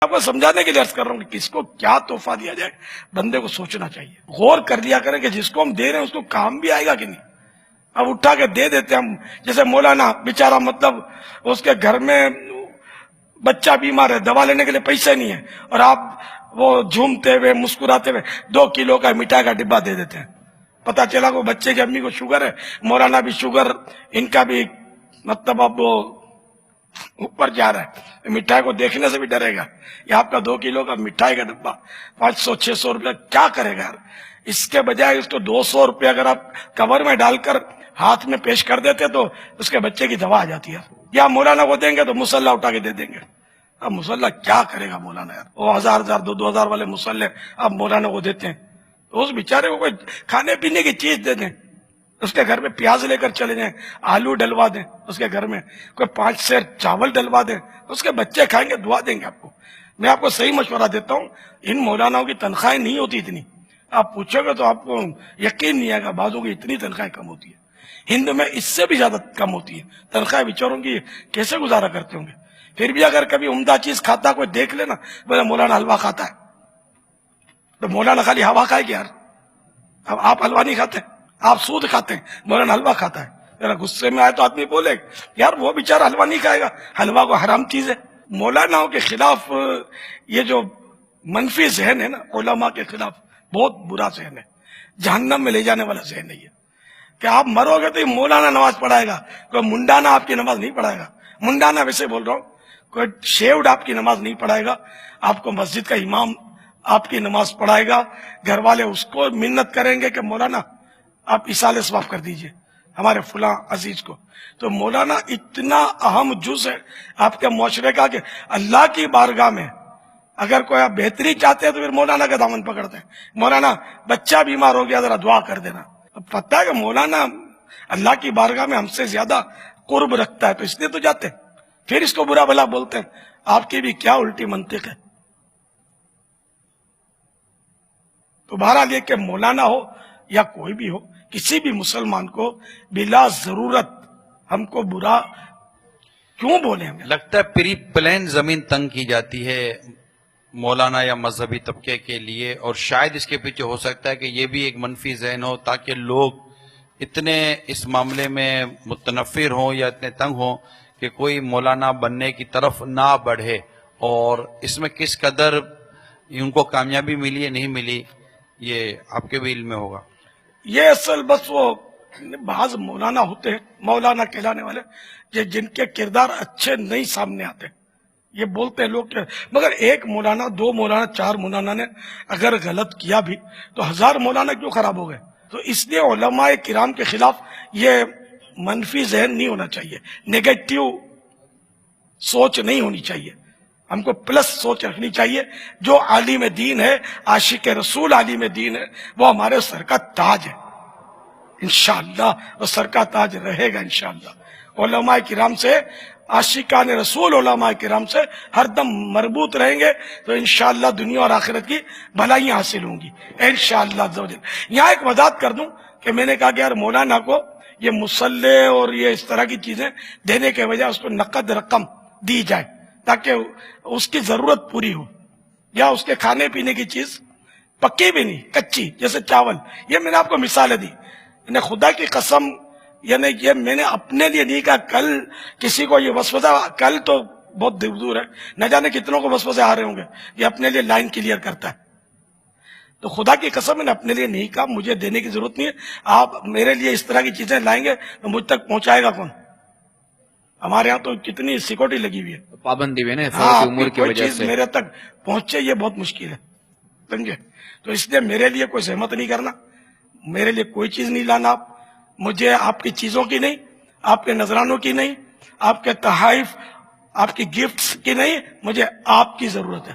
آپ کو سمجھانے کے لیے عرض کر رہا ہوں کہ کس کو کیا تحفہ دیا جائے، بندے کو سوچنا چاہیے، غور کر لیا کریں کہ جس کو ہم دے رہے ہیں اس کو کام بھی آئے گا کہ نہیں۔ اب اٹھا کے دے دیتے ہم، جیسے مولانا بیچارہ، مطلب اس کے گھر میں بچہ بیمار ہے، دوا لینے کے لیے پیسے نہیں ہے، اور آپ وہ جھومتے ہوئے مسکراتے ہوئے 2 کلو کا مٹھائی کا ڈبہ دے دیتے ہیں۔ پتا چلا کہ بچے کی امی کو شوگر ہے، مولانا بھی شوگر، ان کا بھی مطلب اب وہ اوپر جا رہا ہے، مٹھائی کو دیکھنے سے بھی ڈرے گا۔ یہ آپ کا 2 کلو کا مٹھائی کا ڈبہ 500-600 روپے کیا کرے گا؟ اس کے بجائے اس کو 200 روپے اگر آپ کور میں ڈال کر ہاتھ میں پیش کر دیتے تو اس کے بچے کی دوا آ جاتی ہے۔ یا مولانا کو دیں گے تو مسلح اٹھا کے دے دیں گے۔ اب مسلح کیا کرے گا مولانا یار؟ وہ 1000 2,000 والے مسلح اب مولانا کو دیتے ہیں تو اس بیچارے کو کوئی کھانے پینے کی چیز دے دیں، اس کے گھر میں پیاز لے کر چلے جائیں، آلو ڈلوا دیں، اس کے گھر میں کوئی 5 سیر چاول ڈلوا دیں، اس کے بچے کھائیں گے، دعا دیں گے آپ کو۔ میں آپ کو صحیح مشورہ دیتا ہوں، ان مولاناؤں کی تنخواہیں نہیں ہوتی اتنی، آپ پوچھو گے تو آپ کو یقین نہیں آئے گا، بعضوں کی اتنی تنخواہیں کم ہوتی ہے۔ ہند میں اس سے بھی زیادہ کم ہوتی ہے تنخواہیں، بیچاروں کی کیسے گزارا کرتے ہوں گے۔ پھر بھی اگر کبھی عمدہ چیز کھاتا کوئی دیکھ لینا، بولے مولانا حلوہ کھاتا ہے، تو مولانا خالی ہوا کھائے گی یار؟ اب آپ حلوہ نہیں کھاتے، آپ سود کھاتے ہیں، مولانا حلوہ کھاتا ہے۔ ذرا غصے میں آئے تو آدمی بولے یار وہ بیچارہ حلوہ نہیں کھائے گا، حلوہ کو حرام چیز ہے۔ مولاناؤں کے خلاف یہ جو منفی ذہن ہے نا، علماء کے خلاف بہت برا ذہن ہے، جہنم میں لے جانے والا ذہن ہے یہ، کہ آپ مرو گے تو یہ مولانا نماز پڑھائے گا، کوئی منڈانا آپ کی نماز نہیں پڑھائے گا۔ منڈانا ویسے بول رہا ہوں، کوئی شیوڈ آپ کی نماز نہیں پڑھائے گا، آپ کو مسجد کا امام آپ کی نماز پڑھائے گا، گھر والے اس کو منت کریں گے کہ مولانا آپ اصالہ ثواب کر دیجئے ہمارے فلاں عزیز کو۔ تو مولانا اتنا اہم جز ہے آپ کے معاشرے کا کہ اللہ کی بارگاہ میں اگر کوئی آپ بہتری چاہتے ہیں تو پھر مولانا کا دامن پکڑتے ہیں، مولانا بچہ بیمار ہو گیا ذرا دعا کر دینا۔ اب پتہ ہے کہ مولانا اللہ کی بارگاہ میں ہم سے زیادہ قرب رکھتا ہے تو اس لیے تو جاتے ہیں، پھر اس کو برا بھلا بولتے ہیں۔ آپ کی بھی کیا الٹی منطق ہے؟ تو بہرحال یہ کہ مولانا ہو یا کوئی بھی ہو، کسی بھی مسلمان کو بلا ضرورت ہم کو برا کیوں بولیں؟ ہمیں لگتا ہے پری پلین زمین تنگ کی جاتی ہے مولانا یا مذہبی طبقے کے لیے، اور شاید اس کے پیچھے ہو سکتا ہے کہ یہ بھی ایک منفی ذہن ہو تاکہ لوگ اتنے اس معاملے میں متنفر ہوں یا اتنے تنگ ہوں کہ کوئی مولانا بننے کی طرف نہ بڑھے۔ اور اس میں کس قدر ان کو کامیابی ملی ہے نہیں ملی، یہ آپ کے بھی علم میں ہوگا۔ یہ اصل بس وہ بعض مولانا ہوتے ہیں، مولانا کہلانے والے، جن کے کردار اچھے نہیں سامنے آتے، یہ بولتے ہیں لوگ کہ مگر ایک مولانا، 2 مولانا، 4 مولانا نے اگر غلط کیا بھی تو 1000 مولانا کیوں خراب ہو گئے؟ تو اس لیے علماء کرام کے خلاف یہ منفی ذہن نہیں ہونا چاہیے، نیگیٹو سوچ نہیں ہونی چاہیے، ہم کو پلس سوچ رکھنی چاہیے۔ جو عالم دین ہے، عاشق رسول عالم دین ہے، وہ ہمارے سر کا تاج ہے انشاءاللہ، اور سر کا تاج رہے گا انشاءاللہ۔ علماء کرام سے، عاشقان رسول علماء کرام سے ہر دم مربوط رہیں گے تو انشاءاللہ دنیا اور آخرت کی بھلائیاں حاصل ہوں گی انشاءاللہ عز و جل۔ یہاں ایک وضاحت کر دوں کہ میں نے کہا کہ یار مولانا کو یہ مسلح اور یہ اس طرح کی چیزیں دینے کے بجائے اس کو نقد رقم دی جائے تاکہ اس کی ضرورت پوری ہو، یا اس کے کھانے پینے کی چیز پکی بھی نہیں، کچی، جیسے چاول۔ یہ میں نے آپ کو مثالیں دی، انہیں خدا کی قسم، یعنی یہ میں نے اپنے لیے نہیں کہا، کل کسی کو یہ وسوسہ، کل تو بہت دور ہے، نہ جانے کتنوں کو وسوسے آ رہے ہوں گے، یہ اپنے لیے لائن کلیئر کرتا ہے۔ تو خدا کی قسم میں نے اپنے لیے نہیں کہا، مجھے دینے کی ضرورت نہیں ہے، آپ میرے لیے اس طرح کی چیزیں لائیں گے تو مجھ تک پہنچائے گا کون؟ ہمارے ہاں تو کتنی سیکورٹی لگی ہوئی ہے، پابندی ہے نا ہاں، امور کی کوئی وجہ چیز سے۔ میرے تک پہنچے یہ بہت مشکل ہے، سمجھے؟ تو اس لیے میرے لیے کوئی زحمت نہیں کرنا، میرے لیے کوئی چیز نہیں لانا، آپ مجھے آپ کی چیزوں کی نہیں، آپ کے نذرانوں کی نہیں، آپ کے تحائف، آپ کی گفٹس کی نہیں، مجھے آپ کی ضرورت ہے۔